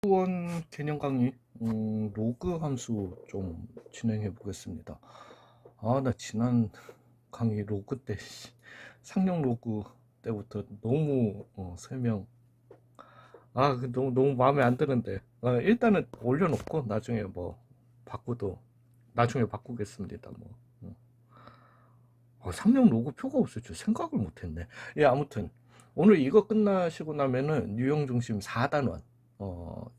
수원 개념 강의 로그 함수 좀 진행해 보겠습니다. 나 지난 강의 로그 때 상용 로그 때부터 너무 설명 너무 마음에 안 드는데 일단은 올려놓고 나중에 뭐 바꾸도 나중에 바꾸겠습니다. 뭐 상용 로그 표가 없을 줄 생각을 못했네. 예, 아무튼 오늘 이거 끝나시고 나면은 유형 중심 4단원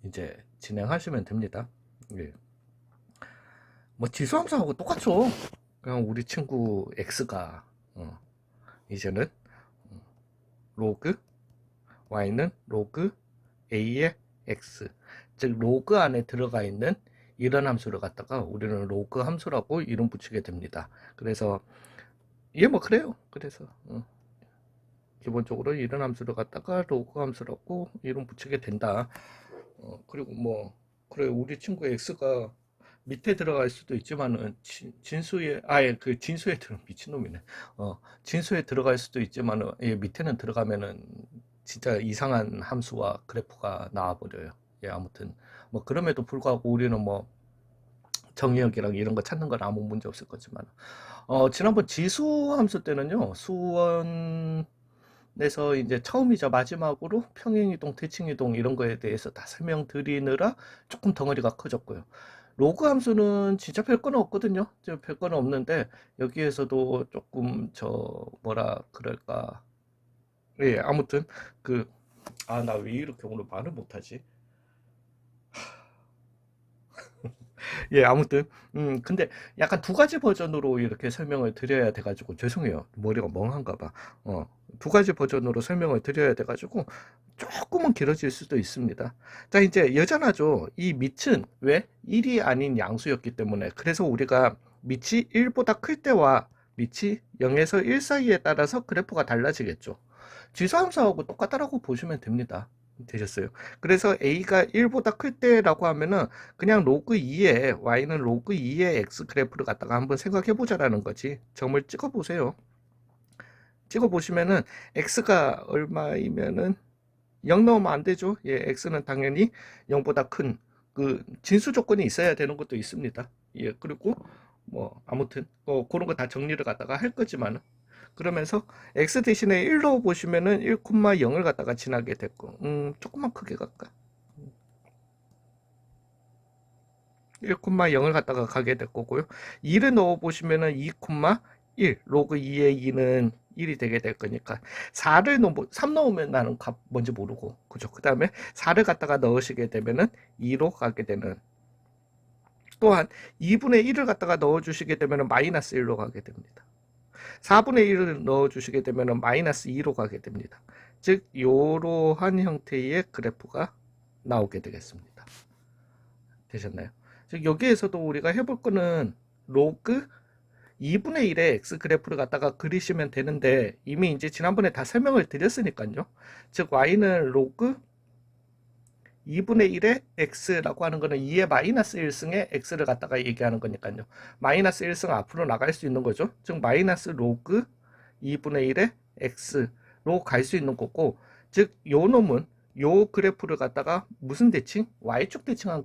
이제 진행하시면 됩니다. 예. 뭐 지수함수하고 똑같죠. 그냥 우리 친구 x가 이제는 로그 y는 로그 a의 x, 즉 로그 안에 들어가 있는 이런 함수를 갖다가 우리는 로그 함수라고 이름 붙이게 됩니다. 그래서 이게 뭐 그래요. 그래서 기본적으로 이런 함수를 갖다가 로그 함수라고 이름 붙이게 된다. 그리고 뭐 그래 우리 친구 x가 밑에 들어갈 수도 있지만은 진수에 아예 그 진수에 들어 미친놈이네. 진수에 들어갈 수도 있지만은 예, 밑에는 들어가면은 진짜 이상한 함수와 그래프가 나와버려요. 예, 아무튼 뭐 그럼에도 불구하고 우리는 뭐 정의역이랑 이런 거 찾는 건 아무 문제 없을 거지만 지난번 지수 함수 때는요 수원에서 이제 처음이자 마지막으로 평행이동, 대칭이동 이런 거에 대해서 다 설명드리느라 조금 덩어리가 커졌고요. 로그 함수는 진짜 별거는 없거든요. 별거는 없는데 여기에서도 조금 뭐라 그럴까. 예, 아무튼 나 왜 이렇게 오늘 말을 못하지? 예, 아무튼 근데 약간 두 가지 버전으로 이렇게 설명을 드려야 돼가지고 죄송해요. 머리가 멍한가 봐. 두 가지 버전으로 설명을 드려야 돼가지고 조금은 길어질 수도 있습니다. 자, 이제 여전하죠. 이 밑은 왜 1이 아닌 양수였기 때문에, 그래서 우리가 밑이 1보다 클 때와 밑이 0에서 1 사이에 따라서 그래프가 달라지겠죠. 지수함수하고 똑같다라고 보시면 됩니다. 되셨어요. 그래서 a가 1보다 클 때라고 하면은 그냥 로그 2에 y는 로그 2의 x 그래프를 갖다가 한번 생각해 보자라는 거지. 점을 찍어 보세요. 찍어 보시면은 x가 얼마이면은 0 넣으면 안 되죠. 예, x는 당연히 0보다 큰 그 진수 조건이 있어야 되는 것도 있습니다. 예, 그리고 뭐 아무튼 그런 거 다 정리를 갖다가 할 거지만, 그러면서 x 대신에 1 넣어 보시면은 1,0을 갖다가 지나게 됐고, 조금만 크게 갈까? 1,0을 갖다가 가게 될 거고요. 2를 넣어 보시면은 2,1 로그 2의 2는 1이 되게 될 거니까 3 넣으면 나는 값 뭔지 모르고, 그죠? 그 다음에 4를 갖다가 넣으시게 되면은 2로 가게 되는, 또한 2분의 1을 갖다가 넣어주시게 되면은 마이너스 1로 가게 됩니다. 4분의 1을 넣어주시게 되면은 마이너스 2로 가게 됩니다. 즉 이러한 형태의 그래프가 나오게 되겠습니다. 되셨나요? 즉 여기에서도 우리가 해볼 거는 로그 2분의 1의 x 그래프를 갖다가 그리시면 되는데, 이미 이제 지난번에 다 설명을 드렸으니까요. 즉 y는 로그 2분의 1의 x라고 하는 거는 2의 마이너스 1승의 x를 갖다가 얘기하는 거니까요. 마이너스 1승 앞으로 나갈 수 있는 거죠. 즉 마이너스 로그 2분의 1의 x로 갈 수 있는 거고, 즉 요 놈은 요 그래프를 갖다가 무슨 대칭? y축 대칭한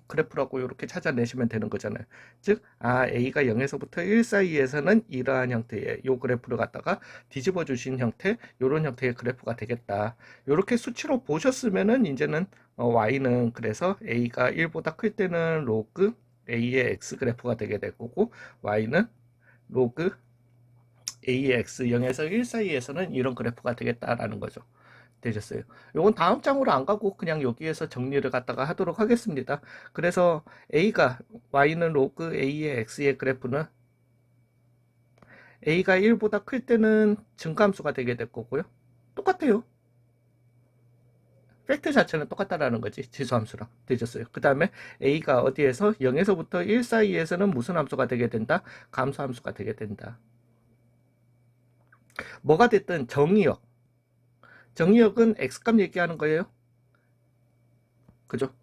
그래프라고 이렇게 찾아내시면 되는 거잖아요. 즉 a가 0에서부터 1 사이에서는 이러한 형태의 요 그래프를 갖다가 뒤집어 주신 형태, 요런 형태의 그래프가 되겠다. 요렇게 수치로 보셨으면은 이제는 y는 그래서 a가 1보다 클 때는 로그 a의 x 그래프가 되게 될 거고, y는 로그 a의 x 0에서 1 사이에서는 이런 그래프가 되겠다라는 거죠. 되셨어요. 요건 다음 장으로 안 가고 그냥 여기에서 정리를 갖다가 하도록 하겠습니다. 그래서 a가 y는 로그 a의 x의 그래프는 a가 1보다 클 때는 증가함수가 되게 될 거고요. 똑같아요. 팩트 자체는 똑같다라는 거지. 지수함수랑. 되셨어요. 그 다음에 a가 어디에서 0에서부터 1 사이에서는 무슨 함수가 되게 된다? 감소함수가 되게 된다. 뭐가 됐든 정의역. 정의역은 x값 얘기하는 거예요. 그죠?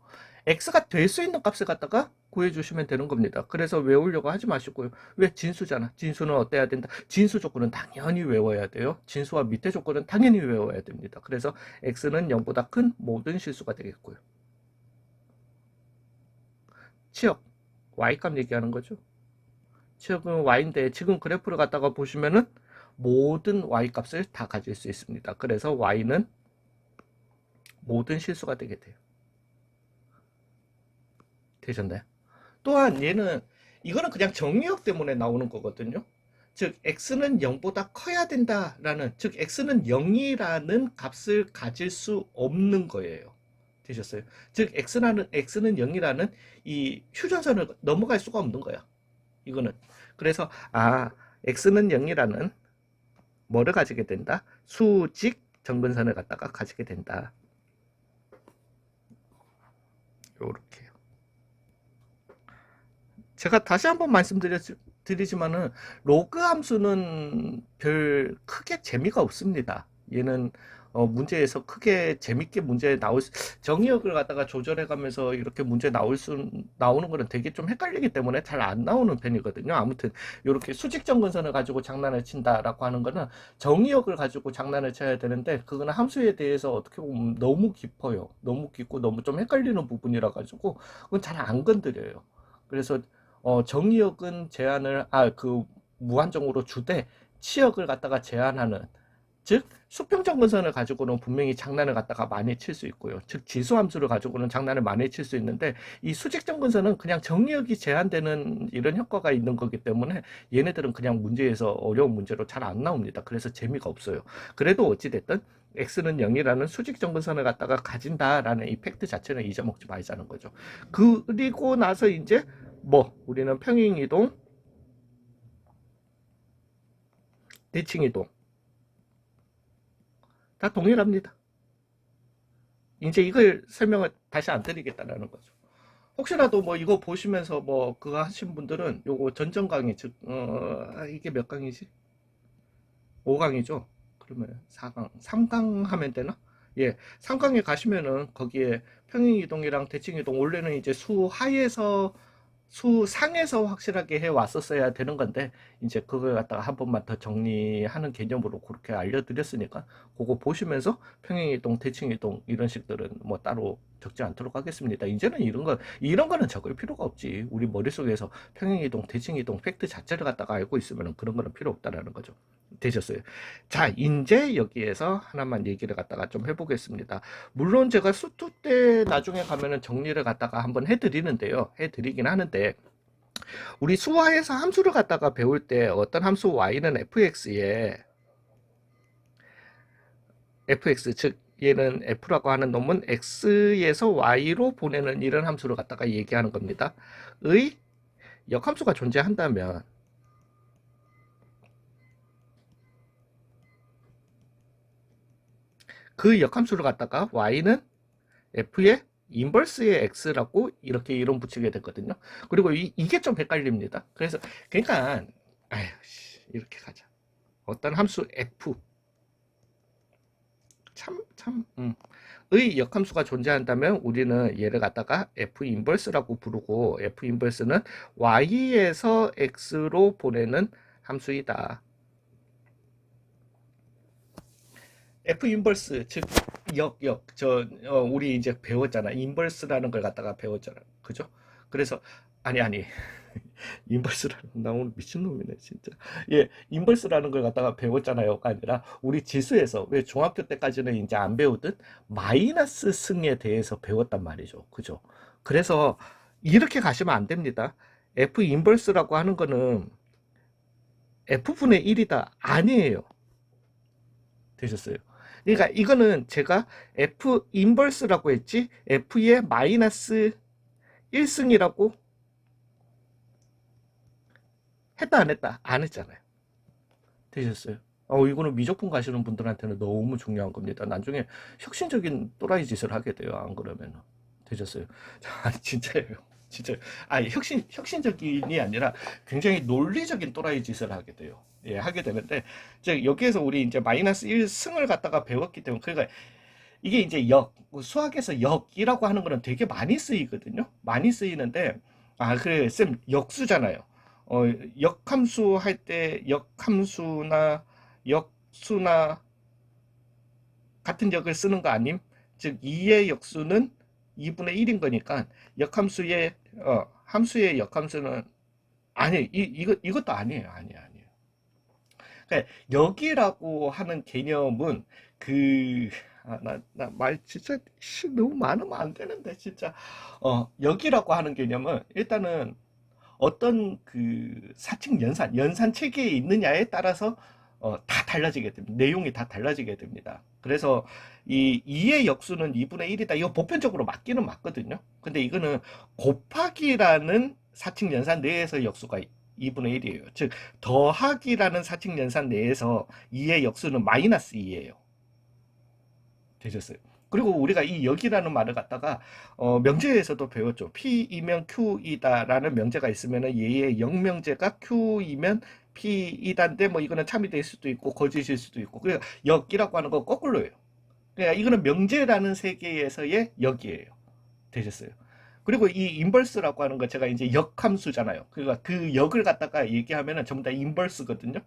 x가 될 수 있는 값을 갖다가 구해주시면 되는 겁니다. 그래서 외우려고 하지 마시고요. 왜? 진수잖아. 진수는 어때야 된다? 진수 조건은 당연히 외워야 돼요. 진수와 밑에 조건은 당연히 외워야 됩니다. 그래서 x는 0보다 큰 모든 실수가 되겠고요. 치역 y값 얘기하는 거죠. 치역은 y인데 지금 그래프를 갖다가 보시면은 모든 y값을 다 가질 수 있습니다. 그래서 y는 모든 실수가 되게 돼요. 되셨나요? 또한 얘는 이거는 그냥 정의역 때문에 나오는 거거든요. 즉 x는 0보다 커야 된다라는, 즉 x는 0이라는 값을 가질 수 없는 거예요. 되셨어요? 즉 x는 0이라는 이 휴전선을 넘어갈 수가 없는 거야. 이거는. 그래서 x는 0이라는 뭐를 가지게 된다? 수직 정근선을 갖다가 가지게 된다. 요렇게요. 제가 다시 한번 말씀드리지만은 로그 함수는 별 크게 재미가 없습니다. 얘는 문제에서 크게 재밌게 문제 정의역을 갖다가 조절해 가면서 이렇게 문제 나오는 거는 되게 좀 헷갈리기 때문에 잘 안 나오는 편이거든요. 아무튼 이렇게 수직정근선을 가지고 장난을 친다라고 하는 거는 정의역을 가지고 장난을 쳐야 되는데, 그거는 함수에 대해서 어떻게 보면 너무 깊어요. 너무 깊고 너무 좀 헷갈리는 부분이라 가지고 그건 잘 안 건드려요. 그래서 정의역은 무한정으로 주되 치역을 갖다가 제한하는, 즉 수평정근선을 가지고는 분명히 장난을 갖다가 많이 칠 수 있고요. 즉 지수함수를 가지고는 장난을 많이 칠 수 있는데, 이 수직정근선은 그냥 정의역이 제한되는 이런 효과가 있는 거기 때문에 얘네들은 그냥 문제에서 어려운 문제로 잘 안 나옵니다. 그래서 재미가 없어요. 그래도 어찌됐든 x는 0이라는 수직정근선을 갖다가 가진다라는 이 팩트 자체는 잊어먹지 말자는 거죠. 그리고 나서 이제 우리는 평행이동, 대칭이동 다 동일합니다. 이제 이걸 설명을 다시 안 드리겠다라는 거죠. 혹시라도 이거 보시면서 그거 하신 분들은 요거 전전 강의, 즉 이게 몇 강이지? 5강이죠. 그러면 4강, 3강 하면 되나? 예, 3강에 가시면은 거기에 평행이동이랑 대칭이동 원래는 이제 수상에서 확실하게 해 왔었어야 되는 건데, 이제 그걸 갖다가 한 번만 더 정리하는 개념으로 그렇게 알려드렸으니까 그거 보시면서 평행이동, 대칭이동 이런 식들은 따로 적지 않도록 하겠습니다. 이제는 이런 거는 적을 필요가 없지. 우리 머릿속에서 평행이동, 대칭이동 팩트 자체를 갖다가 알고 있으면 그런 거는 필요 없다라는 거죠. 되셨어요? 자, 이제 여기에서 하나만 얘기를 갖다가 좀 해보겠습니다. 물론 제가 수투 때 나중에 가면은 정리를 갖다가 한번 해드리긴 하는데, 우리 수화에서 함수를 갖다가 배울 때 어떤 함수 y는 fx, 즉 얘는 f라고 하는 놈은 x에서 y로 보내는 이런 함수를 갖다가 얘기하는 겁니다. 의 역함수가 존재한다면 그 역함수를 갖다가 y는 f의 인버스의 x라고 이렇게 이름 붙이게 됐거든요. 그리고 이게 좀 헷갈립니다. 그래서 그러니까 이렇게 가자. 어떤 함수 f 의 역함수가 존재한다면 우리는 얘를 갖다가 f 인버스라고 부르고, f 인버스는 y에서 x로 보내는 함수이다. F 인버스, 즉 우리 이제 배웠잖아. 인버스라는 걸 갖다가 배웠잖아. 그죠? 그래서 아니 인버스라는, 나 오늘 미친놈이네 진짜. 예, 인버스라는 걸 갖다가 배웠잖아요가 아니라, 우리 지수에서 왜 중학교 때까지는 이제 안 배우듯 마이너스 승에 대해서 배웠단 말이죠. 그죠? 그래서 이렇게 가시면 안 됩니다. F 인버스라고 하는 거는 F분의 1이다 아니에요. 되셨어요? 그러니까 이거는 제가 F 인버스라고 했지 F의 마이너스 1승이라고 했다 안 했다? 안 했잖아요. 되셨어요? 이거는 미적분 가시는 분들한테는 너무 중요한 겁니다. 나중에 혁신적인 또라이 짓을 하게 돼요. 안 그러면. 되셨어요? 진짜예요. 진짜. 혁신적인이 아니라 굉장히 논리적인 또라이 짓을 하게 돼요. 예, 하게 되는데, 이제 여기에서 우리 이제 마이너스 1승을 갖다가 배웠기 때문에, 그러니까 이게 이제 수학에서 역이라고 하는 거는 되게 많이 쓰이거든요. 많이 쓰이는데, 그래, 쌤, 역수잖아요. 역함수 할 때 역수나 같은 역을 쓰는 거 아님? 즉 2의 역수는 2분의 1인 거니까 역함수의 함수의 역함수는 아니 이것도 아니에요. 아니에요. 그러니까 여기라고 하는 개념은 그 나 말 진짜 너무 많으면 안 되는데 진짜 여기라고 하는 개념은 일단은 어떤 그 사칙 연산 체계에 있느냐에 따라서 다 달라지게 됩니다. 내용이 다 달라지게 됩니다. 그래서 이 2의 역수는 2분의 1이다. 이거 보편적으로 맞기는 맞거든요. 근데 이거는 곱하기라는 사칙 연산 내에서 역수가 2분의 1이에요. 즉 더하기라는 사칙 연산 내에서 2의 역수는 마이너스 2예요. 되셨어요. 그리고 우리가 이 역이라는 말을 갖다가 명제에서도 배웠죠. P이면 Q이다라는 명제가 있으면은 얘의 역명제가 Q이면 P이다인데 뭐 이거는 참이 될 수도 있고 거짓일 수도 있고 그러니까 역이라고 하는 건 거꾸로예요. 그러니까 이거는 명제라는 세계에서의 역이에요. 되셨어요. 그리고 이 인버스라고 하는 거 제가 이제 역함수잖아요. 그러니까 그 역을 갖다가 얘기하면은 전부 다 인버스거든요.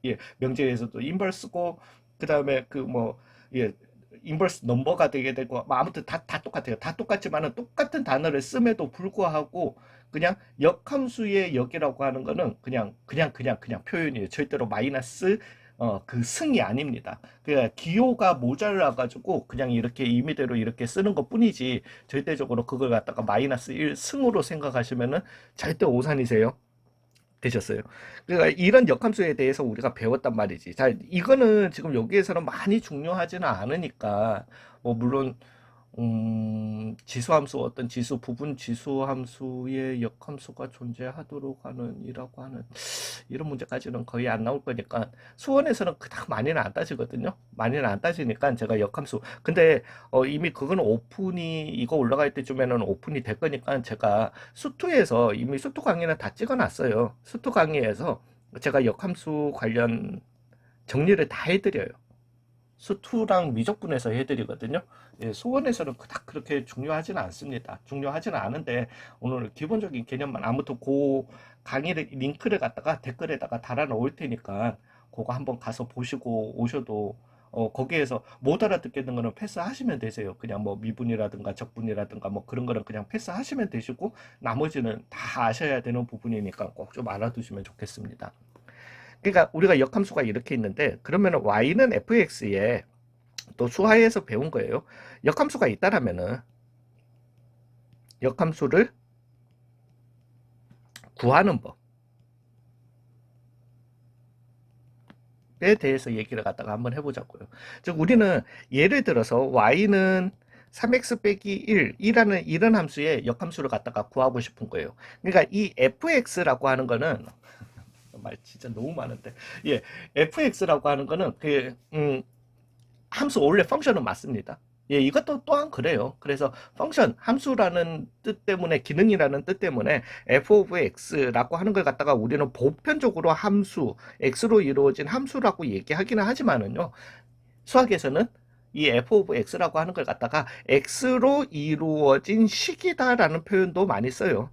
예, 명제에서도 인버스고 그다음에 그 뭐 예, 인버스 넘버가 되게 되고 뭐 아무튼 다 똑같아요. 다 똑같지만은 똑같은 단어를 씀에도 불구하고 그냥 역함수의 역이라고 하는 거는 그냥 표현이에요. 절대로 마이너스 그 승이 아닙니다. 그 기호가 모자라 가지고 그냥 이렇게 임의대로 이렇게 쓰는 것뿐이지 절대적으로 그걸 갖다가 마이너스 1 승으로 생각하시면은 절대 오산이세요. 되셨어요. 그러니까 이런 역함수에 대해서 우리가 배웠단 말이지. 자, 이거는 지금 여기에서는 많이 중요하지는 않으니까, 뭐, 물론, 지수함수, 어떤 지수, 부분 지수함수의 역함수가 존재하도록 하는, 이라고 하는, 이런 문제까지는 거의 안 나올 거니까, 수원에서는 그닥 많이는 안 따지거든요. 많이는 안 따지니까 제가 역함수. 근데, 이미 그거는 오픈이, 이거 올라갈 때쯤에는 오픈이 될 거니까 제가 수투에서 이미 수투 강의는 다 찍어 놨어요. 수투 강의에서 제가 역함수 관련 정리를 다 해드려요. 수투랑 미적분해서 해드리거든요. 예, 수원에서는 그닥 그렇게 중요하지는 않습니다. 중요하지는 않은데 오늘 기본적인 개념만 아무튼 그 강의를 링크를 갖다가 댓글에다가 달아 놓을 테니까 그거 한번 가서 보시고 오셔도 거기에서 못 알아듣겠는 거는 패스하시면 되세요. 그냥 뭐 미분이라든가 적분이라든가 뭐 그런 거는 그냥 패스하시면 되시고 나머지는 다 아셔야 되는 부분이니까 꼭 좀 알아두시면 좋겠습니다. 그러니까 우리가 역함수가 이렇게 있는데 그러면 y는 fx에 또 수하에서 배운 거예요. 역함수가 있다라면은 역함수를 구하는 법에 대해서 얘기를 갖다가 한번 해보자고요. 즉 우리는 예를 들어서 y는 3x 빼기 1이라는 이런 함수의 역함수를 갖다가 구하고 싶은 거예요. 그러니까 이 fx라고 하는 거는 말 진짜 너무 많은데 예 fx라고 하는 거는 함수 원래 펑션은 맞습니다. 예, 이것도 또한 그래요. 그래서 펑션, 함수라는 뜻 때문에, 기능이라는 뜻 때문에 f of x라고 하는 걸 갖다가 우리는 보편적으로 함수, x로 이루어진 함수라고 얘기하기는 하지만은요, 수학에서는 이 f of x라고 하는 걸 갖다가 x로 이루어진 식이다라는 표현도 많이 써요.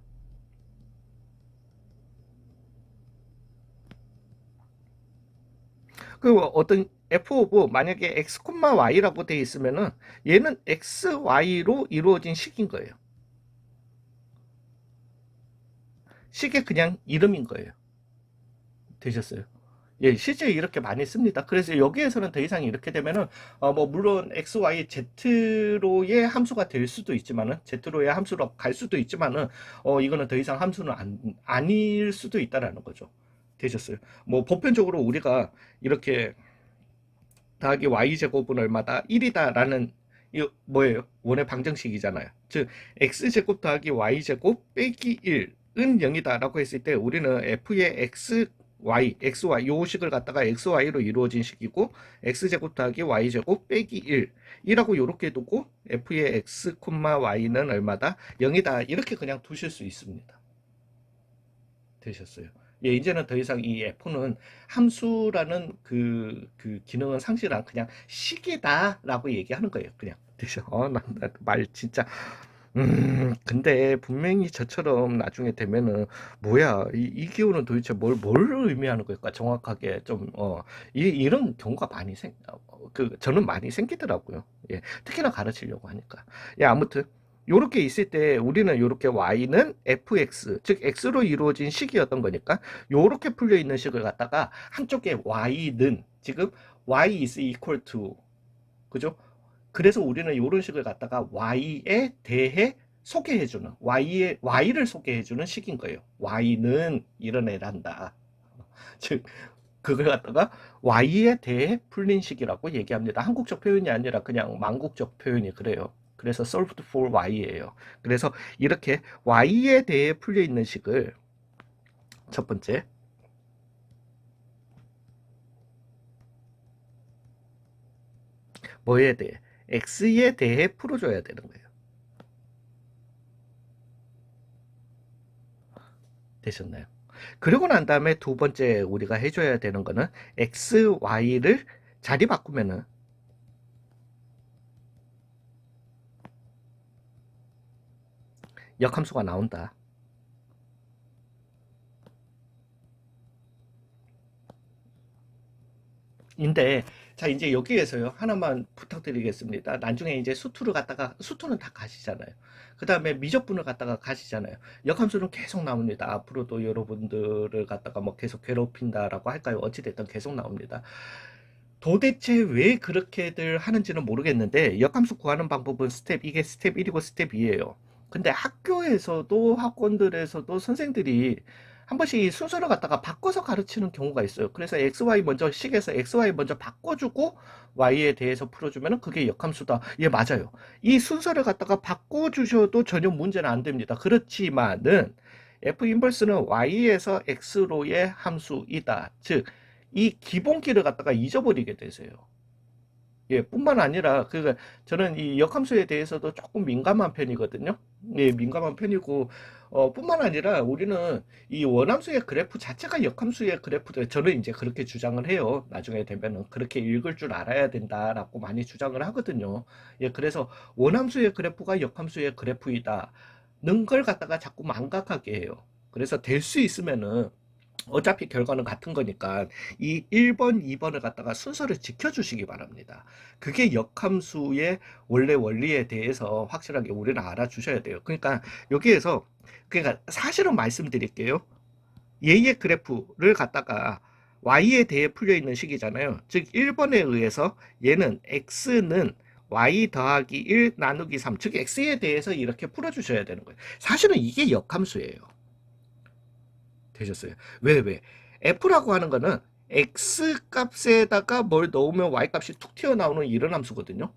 그 어떤 f of 만약에 x, y라고 돼 있으면은 얘는 x, y로 이루어진 식인 거예요. 식의 그냥 이름인 거예요. 되셨어요? 예, 실제 이렇게 많이 씁니다. 그래서 여기에서는 더 이상 이렇게 되면은 뭐 물론 x, y, z로의 함수가 될 수도 있지만은 z로의 함수로 갈 수도 있지만은 이거는 더 이상 함수는 아닐 수도 있다라는 거죠. 되셨어요? 뭐 보편적으로 우리가 이렇게 더하기 y제곱은 얼마다? 1이다라는 이 뭐예요? 원의 방정식이잖아요. 즉 x제곱 더하기 y제곱 빼기 1은 0이다라고 했을 때 우리는 f의 xy 요 식을 갖다가 xy로 이루어진 식이고 x제곱 더하기 y제곱 빼기 1이라고 이렇게 두고 f의 x, y는 얼마다? 0이다. 이렇게 그냥 두실 수 있습니다. 되셨어요? 예, 이제는 더 이상 이 F는 함수라는 그 기능은 상실한 그냥 식이다라고 얘기하는 거예요. 그냥. 되죠? 말 진짜. 근데 분명히 저처럼 나중에 되면은 뭐야 이 기호는 도대체 뭘 의미하는 걸까 정확하게 좀 이런 경우가 많이 저는 많이 생기더라고요. 예, 특히나 가르치려고 하니까. 예, 아무튼 요렇게 있을 때 우리는 요렇게 y는 fx, 즉 x로 이루어진 식이었던 거니까 요렇게 풀려 있는 식을 갖다가 한쪽에 y는 지금 y is equal to, 그죠? 그래서 우리는 요런 식을 갖다가 y에 대해 소개해주는, y를 소개해주는 식인 거예요. y는 이런 애란다. 즉 그걸 갖다가 y에 대해 풀린 식이라고 얘기합니다. 한국적 표현이 아니라 그냥 만국적 표현이 그래요. 그래서 solved for y예요. 그래서 이렇게 y에 대해 풀려 있는 식을 첫 번째 뭐에 대해? x에 대해 풀어줘야 되는 거예요. 되셨나요? 그러고 난 다음에 두 번째 우리가 해줘야 되는 거는 x, y를 자리 바꾸면은 역함수가 나온다. 인데 자 이제 여기에서요 하나만 부탁드리겠습니다. 나중에 이제 수투를 갖다가 수투는 다 가시잖아요. 그 다음에 미적분을 갖다가 가시잖아요. 역함수는 계속 나옵니다. 앞으로도 여러분들을 갖다가 뭐 계속 괴롭힌다라고 할까요? 어찌됐든 계속 나옵니다. 도대체 왜 그렇게들 하는지는 모르겠는데 역함수 구하는 방법은 이게 스텝 1이고 스텝 2예요. 근데 학교에서도 학원들에서도 선생들이 한 번씩 이 순서를 갖다가 바꿔서 가르치는 경우가 있어요. 그래서 XY 먼저 식에서 XY 먼저 바꿔주고 Y에 대해서 풀어주면 그게 역함수다. 예, 맞아요. 이 순서를 갖다가 바꿔주셔도 전혀 문제는 안 됩니다. 그렇지만은 F 인버스는 Y에서 X로의 함수이다. 즉, 이 기본기를 갖다가 잊어버리게 되세요. 예, 뿐만 아니라 저는 이 역함수에 대해서도 조금 민감한 편이거든요. 예, 민감한 편이고 뿐만 아니라 우리는 이 원함수의 그래프 자체가 역함수의 그래프들 저는 이제 그렇게 주장을 해요. 나중에 되면은 그렇게 읽을 줄 알아야 된다라고 많이 주장을 하거든요. 예, 그래서 원함수의 그래프가 역함수의 그래프이다는 걸 갖다가 자꾸 망각하게 해요. 그래서 될 수 있으면은 어차피 결과는 같은 거니까 이 1번, 2번을 갖다가 순서를 지켜주시기 바랍니다. 그게 역함수의 원래 원리에 대해서 확실하게 우리는 알아주셔야 돼요. 그러니까 여기에서 그러니까 사실은 말씀드릴게요. 얘의 그래프를 갖다가 y에 대해 풀려 있는 식이잖아요. 즉 1번에 의해서 얘는 x는 y 더하기 1 나누기 3, 즉 x에 대해서 이렇게 풀어주셔야 되는 거예요. 사실은 이게 역함수예요. 되셨어요. 왜? f라고 하는 거는 x 값에다가 뭘 넣으면 y 값이 툭 튀어나오는 이런 함수거든요.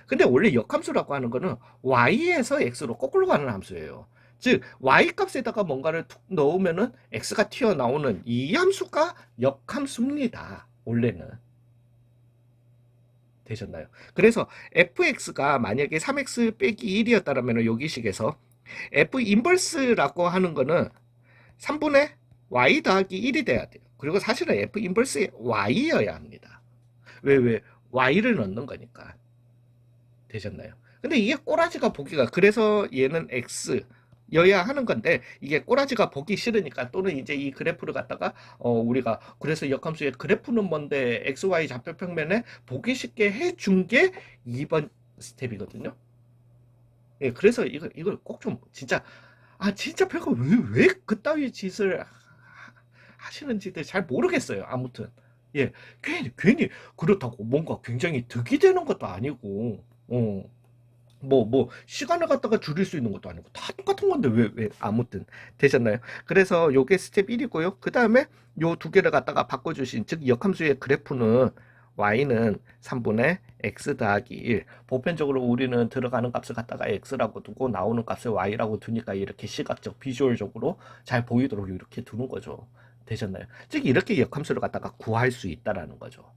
근데 원래 역함수라고 하는 거는 y에서 x로 거꾸로 가는 함수예요. 즉 y 값에다가 뭔가를 툭 넣으면은 x가 튀어나오는 이 함수가 역함수입니다. 원래는. 되셨나요? 그래서 fx가 만약에 3x 빼기 1이었다면 여기 식에서 f 인버스라고 하는 거는 3분의 y 더하기 1이 돼야 돼요. 그리고 사실은 f 인버스의 y여야 합니다. 왜? y를 넣는 거니까. 되셨나요? 근데 이게 꼬라지가 보기가 그래서 얘는 x 여야 하는 건데 이게 꼬라지가 보기 싫으니까 또는 이제 이 그래프를 갖다가 우리가 그래서 역함수의 그래프는 뭔데 xy 좌표 평면에 보기 쉽게 해준 게 2번 스텝이거든요. 예, 그래서 이걸 꼭 좀 진짜 진짜 별거 왜 그따위 짓을 하시는지들 잘 모르겠어요. 아무튼 예, 괜히 그렇다고 뭔가 굉장히 득이 되는 것도 아니고 시간을 갖다가 줄일 수 있는 것도 아니고 다 똑같은 건데 왜 아무튼 되셨나요? 그래서 요게 스텝 1이고요. 그 다음에 요 두 개를 갖다가 바꿔주신 즉 역함수의 그래프는 y는 3분의 x 더하기 1 보편적으로 우리는 들어가는 값을 갖다가 x라고 두고 나오는 값을 y라고 두니까 이렇게 시각적 비주얼적으로 잘 보이도록 이렇게 두는 거죠. 되셨나요? 즉 이렇게 역함수를 갖다가 구할 수 있다라는 거죠.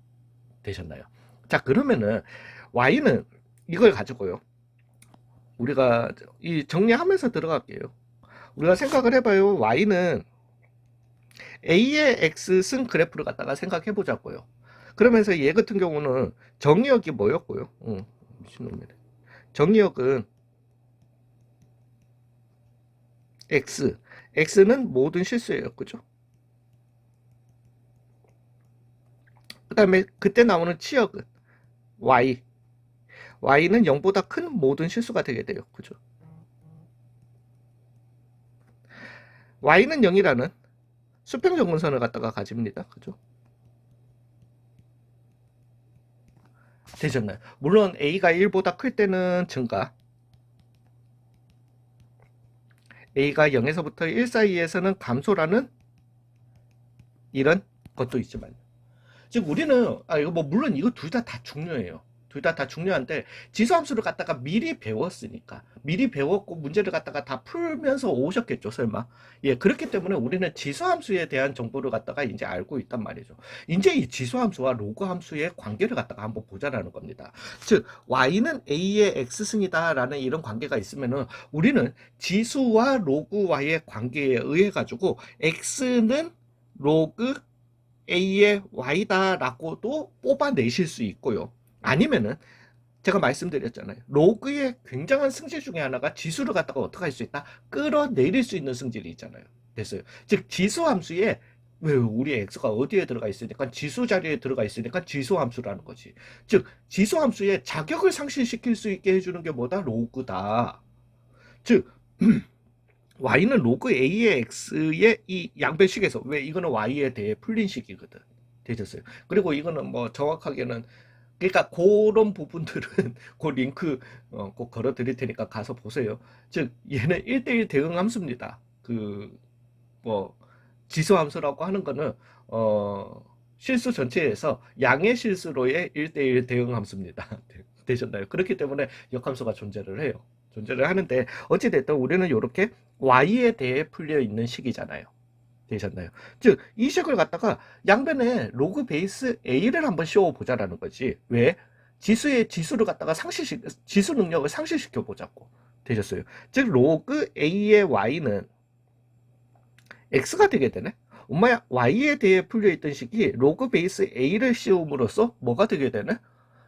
되셨나요? 자 그러면은 y는 이걸 가지고요. 우리가 이 정리하면서 들어갈게요. 우리가 생각을 해봐요. y는 a의 x 승 그래프를 갖다가 생각해 보자고요. 그러면서 얘 같은 경우는 정의역이 뭐였고요? 미친놈이네. 정의역은 x는 모든 실수예요. 그죠? 그 다음에 그때 나오는 치역은 y는 0보다 큰 모든 실수가 되게 돼요. 그죠? y는 0이라는 수평정근선을 갖다가 가집니다. 그죠? 되셨나요? 물론 a가 1보다 클 때는 증가, a가 0에서부터 1 사이에서는 감소라는 이런 것도 있지만, 즉 우리는 이거 뭐 물론 이거 둘 다 중요해요. 둘 다 중요한데 지수함수를 갖다가 미리 배웠으니까 미리 배웠고 문제를 갖다가 다 풀면서 오셨겠죠, 설마. 예, 그렇기 때문에 우리는 지수함수에 대한 정보를 갖다가 이제 알고 있단 말이죠. 이제 이 지수함수와 로그함수의 관계를 갖다가 한번 보자라는 겁니다. 즉 y는 a의 x승이다라는 이런 관계가 있으면은 우리는 지수와 로그 y의 관계에 의해 가지고 x는 로그 a의 y다라고도 뽑아내실 수 있고요. 아니면은 제가 말씀드렸잖아요. 로그의 굉장한 승질 중에 하나가 지수를 갖다가 어떻게 할 수 있다? 끌어내릴 수 있는 승질이 있잖아요. 됐어요. 즉 지수 함수에 왜 우리 x가 어디에 들어가 있으니까 지수 자리에 들어가 있으니까 지수 함수라는 거지. 즉 지수 함수의 자격을 상실시킬 수 있게 해주는 게 뭐다? 로그다. 즉 y는 로그 a의 x의 이 양변식에서, 왜 이거는 y에 대해 풀린 식이거든. 되셨어요. 그리고 이거는 뭐 정확하게는, 그러니까 그런 부분들은 그 링크 꼭 걸어 드릴 테니까 가서 보세요. 즉 얘는 1대1 대응 함수입니다. 그 뭐 지수 함수라고 하는 거는 실수 전체에서 양의 실수로의 1대1 대응 함수입니다. 되셨나요? 그렇기 때문에 역함수가 존재를 해요. 존재를 하는데 어찌됐든 우리는 이렇게 y에 대해 풀려 있는 식이잖아요. 되셨나요? 즉, 이 식을 갖다가 양변에 로그 베이스 a를 한번 씌워보자라는 거지. 왜? 지수를 갖다가 지수 능력을 상실시켜 보자고. 되셨어요? 즉, 로그 a의 y는 x가 되게 되네? 엄마야, y에 대해 풀려있던 식이 로그 베이스 a를 씌움으로써 뭐가 되게 되네?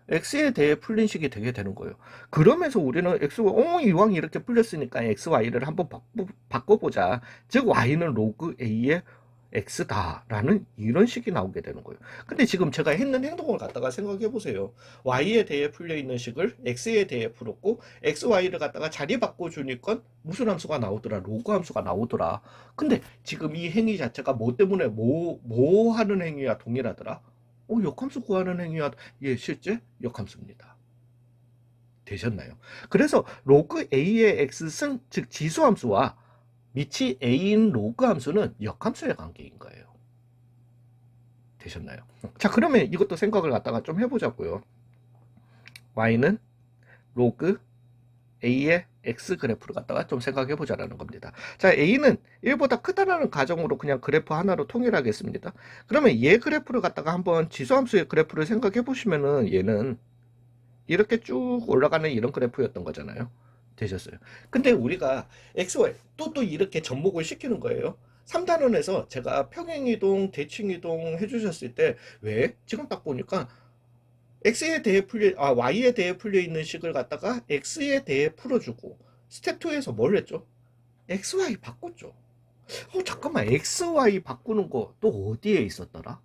x에 대해 풀린 식이 되게 되는 거예요. 그러면서 우리는 x가 이왕 이렇게 풀렸으니까 x, y를 한번 바꿔보자. 즉 y는 로그 a의 x다라는 이런 식이 나오게 되는 거예요. 근데 지금 제가 했는 행동을 갖다가 생각해 보세요. y에 대해 풀려 있는 식을 x에 대해 풀었고 x, y를 갖다가 자리 바꿔주니까 무슨 함수가 나오더라? 로그 함수가 나오더라. 근데 지금 이 행위 자체가 뭐 때문에 뭐 하는 행위와 동일하더라? 역함수 구하는 행위와, 예, 실제 역함수입니다. 되셨나요? 그래서 로그 a의 x승, 즉 지수함수와 밑이 a인 로그 함수는 역함수의 관계인 거예요. 되셨나요? 자, 그러면 이것도 생각을 갖다가 좀 해보자고요. y는 로그 a의 x 그래프를 갖다가 좀 생각해 보자라는 겁니다. 자, a는 1보다 크다라는 가정으로 그냥 그래프 하나로 통일하겠습니다. 그러면 얘 그래프를 갖다가 한번 지수함수의 그래프를 생각해 보시면은 얘는 이렇게 쭉 올라가는 이런 그래프였던 거잖아요. 되셨어요. 근데 우리가 XY 또 이렇게 접목을 시키는 거예요. 3단원에서 제가 평행이동, 대칭이동 해주셨을 때, 왜? 지금 딱 보니까 Y에 대해 풀려 있는 식을 갖다가 X에 대해 풀어주고, 스텝 2에서 뭘 했죠? XY 바꿨죠. 잠깐만, XY 바꾸는 거 또 어디에 있었더라?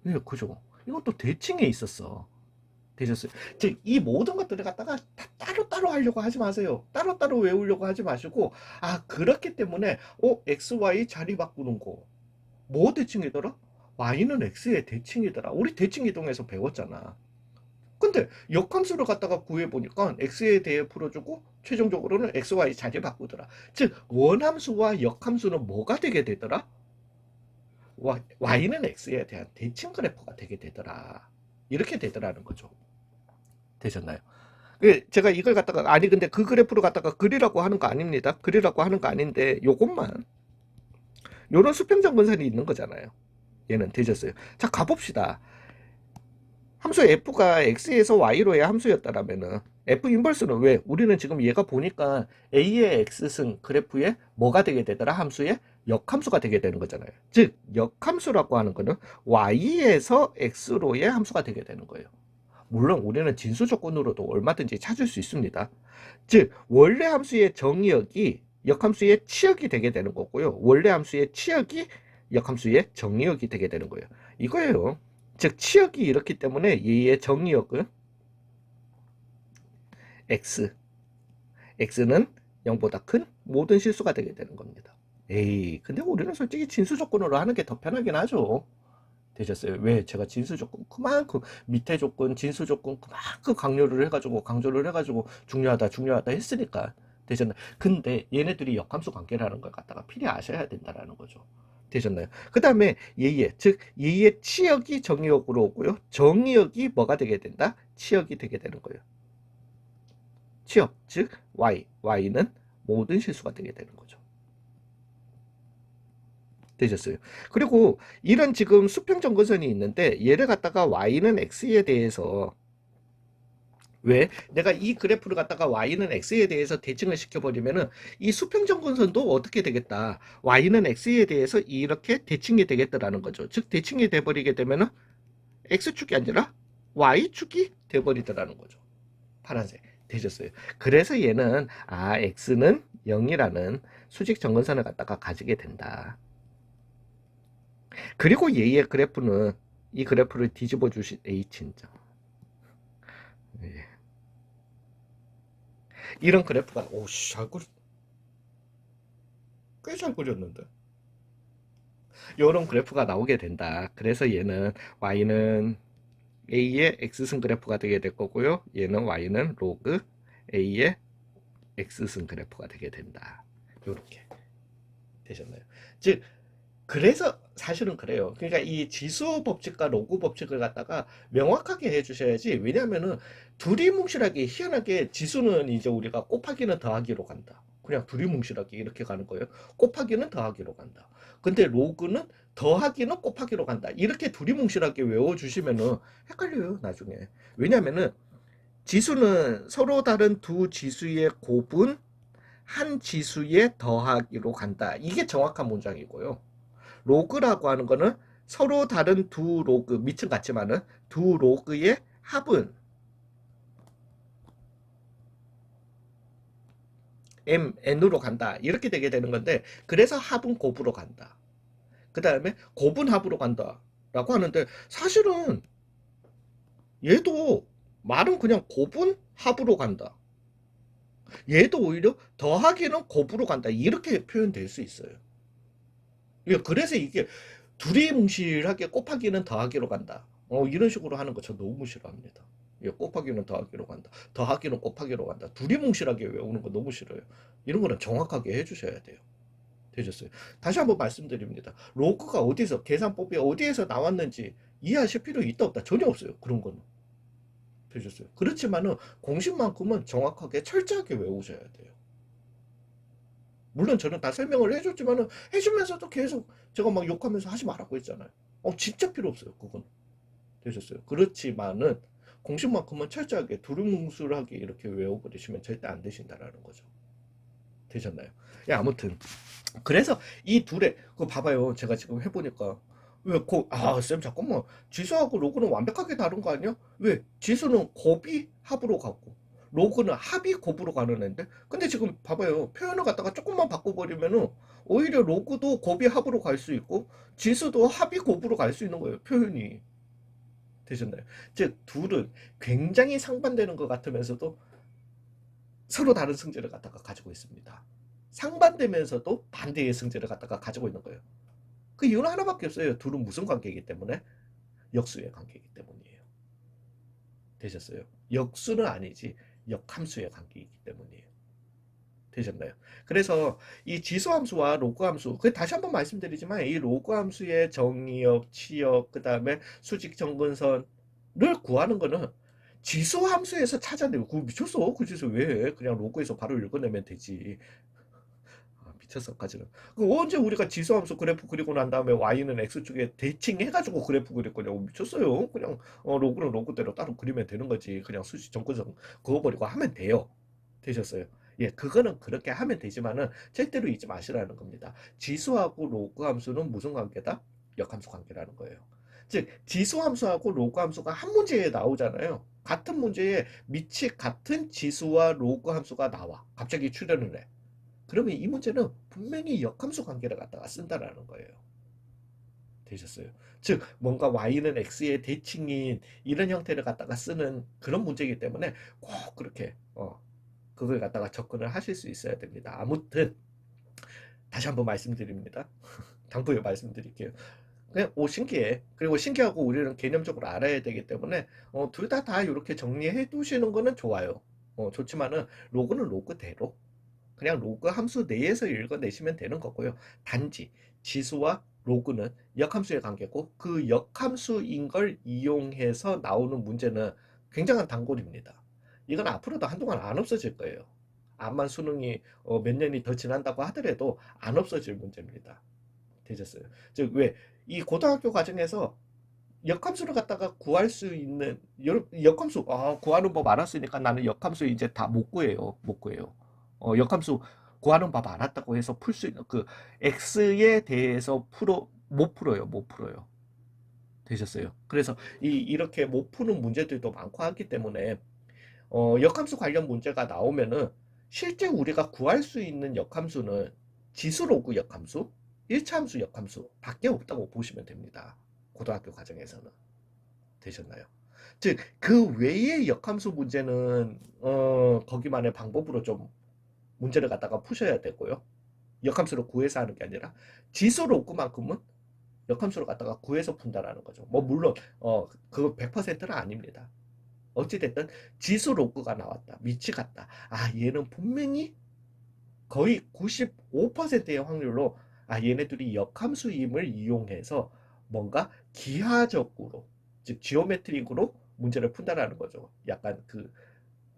예, 그죠. 이것도 대칭에 있었어. 되셨어요. 즉, 이 모든 것들을 갖다가 다 따로따로 하려고 하지 마세요. 따로따로 외우려고 하지 마시고, 그렇기 때문에, X, Y 자리 바꾸는 거. 뭐 대칭이더라? Y는 X의 대칭이더라. 우리 대칭 이동에서 배웠잖아. 근데 역함수를 갖다가 구해보니까 X에 대해 풀어주고, 최종적으로는 X, Y 자리 바꾸더라. 즉, 원함수와 역함수는 뭐가 되게 되더라? Y는 X에 대한 대칭 그래프가 되게 되더라. 이렇게 되더라는 거죠. 되셨나요? 제가 이걸 갖다가, 근데 그 그래프를 갖다가 그리라고 하는 거 아닙니다. 그리라고 하는 거 아닌데 요것만, 요런 수평적 분선이 있는 거잖아요. 얘는 되셨어요. 자, 가봅시다. 함수 f가 x에서 y로의 함수였다라면은 f 인버스는, 왜? 우리는 지금 얘가 보니까 a의 x승 그래프에 뭐가 되게 되더라? 함수의 역함수가 되게 되는 거잖아요. 즉 역함수라고 하는 거는 y에서 x로의 함수가 되게 되는 거예요. 물론 우리는 진수 조건으로도 얼마든지 찾을 수 있습니다. 즉 원래 함수의 정의역이 역함수의 치역이 되게 되는 거고요. 원래 함수의 치역이 역함수의 정의역이 되게 되는 거예요. 이거예요. 즉 치역이 이렇기 때문에 얘의 정의역은 x는 0보다 큰 모든 실수가 되게 되는 겁니다. 에이, 근데 우리는 솔직히 진수 조건으로 하는 게 더 편하긴 하죠. 되셨어요. 왜? 제가 진수 조건 그만큼 밑에 조건, 진수 조건 그만큼 강조를 해가지고 중요하다 했으니까 되셨나요? 근데 얘네들이 역함수 관계라는 걸 갖다가 필히 아셔야 된다라는 거죠. 되셨나요? 그 다음에 예의, 즉 예의 치역이 정의역으로 오고요. 정의역이 뭐가 되게 된다? 치역이 되게 되는 거예요. 치역, 즉 y는 모든 실수가 되게 되는 거죠. 되셨어요. 그리고 이런 지금 수평정근선이 있는데 얘를 갖다가 y는 x에 대해서 왜 내가 이 그래프를 갖다가 y는 x에 대해서 대칭을 시켜버리면은 이 수평정근선도 어떻게 되겠다. y는 x에 대해서 이렇게 대칭이 되겠다라는 거죠. 즉 대칭이 돼버리게 되면은 x축이 아니라 y축이 돼버리더라는 거죠. 파란색 되셨어요. 그래서 얘는 x는 0이라는 수직 정근선을 갖다가 가지게 된다. 그리고 얘의 그래프는 이 그래프를 뒤집어 주신 H인자. 예. 이런 그래프가 오씨 꽤 잘 그렸는데 이런 그래프가 나오게 된다. 그래서 얘는 y는 a의 x승 그래프가 되게 될 거고요. 얘는 y는 로그 a의 x승 그래프가 되게 된다. 이렇게 되셨나요? 즉 그래서 사실은 그래요. 그러니까 이 지수 법칙과 로그 법칙을 갖다가 명확하게 해주셔야지. 왜냐하면은 두리뭉실하게 희한하게 지수는 이제 우리가 곱하기는 더하기로 간다. 그냥 두리뭉실하게 이렇게 가는 거예요. 곱하기는 더하기로 간다. 근데 로그는 더하기는 곱하기로 간다. 이렇게 두리뭉실하게 외워주시면은 헷갈려요, 나중에. 왜냐하면은 지수는 서로 다른 두 지수의 곱은 한 지수의 더하기로 간다. 이게 정확한 문장이고요. 로그라고 하는 거는 서로 다른 두 로그, 밑은 같지만은 두 로그의 합은 n으로 간다. 이렇게 되게 되는 건데, 그래서 합은 곱으로 간다. 그 다음에 곱은 합으로 간다. 라고 하는데, 사실은 얘도 말은 그냥 곱은 합으로 간다. 얘도 오히려 더하기는 곱으로 간다. 이렇게 표현될 수 있어요. 그래서 이게 두리뭉실하게 곱하기는 더하기로 간다. 이런 식으로 하는 거 저 너무 싫어합니다. 곱하기는 더하기로 간다. 더하기는 곱하기로 간다. 두리뭉실하게 외우는 거 너무 싫어요. 이런 거는 정확하게 해주셔야 돼요. 되셨어요? 다시 한번 말씀드립니다. 로그가 어디서, 계산법이 어디에서 나왔는지 이해하실 필요 있다 없다 전혀 없어요. 그런 거는. 되셨어요? 그렇지만은 공식만큼은 정확하게 철저하게 외우셔야 돼요. 물론 저는 다 설명을 해줬지만은 해주면서도 계속 제가 막 욕하면서 하지 말라고 했잖아요. 진짜 필요 없어요. 그건. 되셨어요. 그렇지만은 공식만큼은 철저하게 두루뭉술하게 이렇게 외워버리시면 절대 안 되신다라는 거죠. 되셨나요? 아무튼 그래서 이 둘의 그거 봐봐요. 제가 지금 해보니까 쌤 잠깐만 지수하고 로그는 완벽하게 다른 거 아니야? 왜? 지수는 곱이 합으로 가고 로그는 합이 곱으로 가는 애인데 근데 지금 봐봐요. 표현을 갖다가 조금만 바꿔버리면은 오히려 로그도 곱이 합으로 갈 수 있고 지수도 합이 곱으로 갈 수 있는 거예요. 표현이. 되셨나요? 즉 둘은 굉장히 상반되는 것 같으면서도 서로 다른 성질을 갖다가 가지고 있습니다. 상반되면서도 반대의 성질을 갖다가 가지고 있는 거예요. 그 이유는 하나밖에 없어요. 둘은 무슨 관계이기 때문에? 역수의 관계이기 때문이에요. 되셨어요? 역수는 아니지 역함수의 관계이기 때문이에요. 되셨나요? 그래서 이 지수함수와 로그함수, 다시 한번 말씀드리지만 이 로그함수의 정의역, 치역, 그 다음에 수직 정근선을 구하는 거는 지수함수에서 찾아내고 그거 미쳤어. 그 짓을 왜 해? 그냥 로그에서 바로 읽어내면 되지. 미쳤어까지는. 언제 우리가 지수함수 그래프 그리고 난 다음에 y는 x축에 대칭해가지고 그래프 그릴 거냐고. 미쳤어요. 그냥 로그는 로그대로 따로 그리면 되는 거지. 그냥 수직 정근선 그어버리고 하면 돼요. 되셨어요? 그거는 그렇게 하면 되지만은 절대로 잊지 마시라는 겁니다. 지수하고 로그 함수는 무슨 관계다? 역함수 관계라는 거예요. 즉 지수함수하고 로그 함수가 한 문제에 나오잖아요. 같은 문제에 밑이 같은 지수와 로그 함수가 나와. 갑자기 출현을 해. 그러면 이 문제는 분명히 역함수 관계를 갖다가 쓴다라는 거예요. 되셨어요? 즉 뭔가 y는 x의 대칭인 이런 형태를 갖다가 쓰는 그런 문제이기 때문에 꼭 그렇게 그걸 갖다가 접근을 하실 수 있어야 됩니다. 아무튼 다시 한번 말씀드립니다. 당부에 말씀드릴게요. 그냥 신기해. 그리고 신기하고 우리는 개념적으로 알아야 되기 때문에 둘 다 이렇게 정리해 두시는 거는 좋아요. 좋지만은 로그는 로그대로 그냥 로그 함수 내에서 읽어내시면 되는 거고요. 단지 지수와 로그는 역함수의 관계고 그 역함수인 걸 이용해서 나오는 문제는 굉장한 단골입니다. 이건 앞으로도 한동안 안 없어질 거예요. 암만 수능이 몇 년이 더 지난다고 하더라도 안 없어질 문제입니다. 되셨어요. 즉, 왜, 이 고등학교 과정에서 역함수를 갖다가 구할 수 있는, 역함수, 구하는 법 알았으니까 나는 역함수 이제 다 못 구해요. 못 구해요. 역함수 구하는 법 알았다고 해서 풀 수 있는, X에 대해서 못 풀어요. 못 풀어요. 되셨어요. 그래서 이렇게 못 푸는 문제들도 많고 하기 때문에, 역함수 관련 문제가 나오면은 실제 우리가 구할 수 있는 역함수는 지수로그 역함수, 1차 함수 역함수 밖에 없다고 보시면 됩니다. 고등학교 과정에서는. 되셨나요? 즉, 그 외의 역함수 문제는 거기만의 방법으로 좀 문제를 갖다가 푸셔야 되고요. 역함수를 구해서 하는 게 아니라 지수로그만큼은 역함수를 갖다가 구해서 푼다라는 거죠. 뭐 물론 그거 100%는 아닙니다. 어찌됐든 지수 로그가 나왔다. 미치 같다. 얘는 분명히 거의 95%의 확률로 얘네들이 역함수임을 이용해서 뭔가 기하적으로 즉 지오메트릭으로 문제를 푼다라는 거죠. 약간 그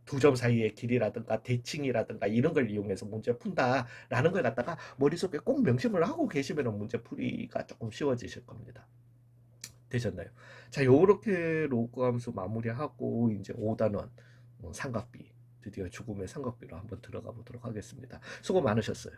두 점 사이의 길이라든가 대칭이라든가 이런 걸 이용해서 문제 푼다라는 걸 갖다가 머릿속에 꼭 명심을 하고 계시면 문제 풀이가 조금 쉬워지실 겁니다. 되셨나요? 자, 요렇게 로그 함수 마무리하고 이제 5단원 삼각비 드디어 죽음의 삼각비로 한번 들어가 보도록 하겠습니다. 수고 많으셨어요.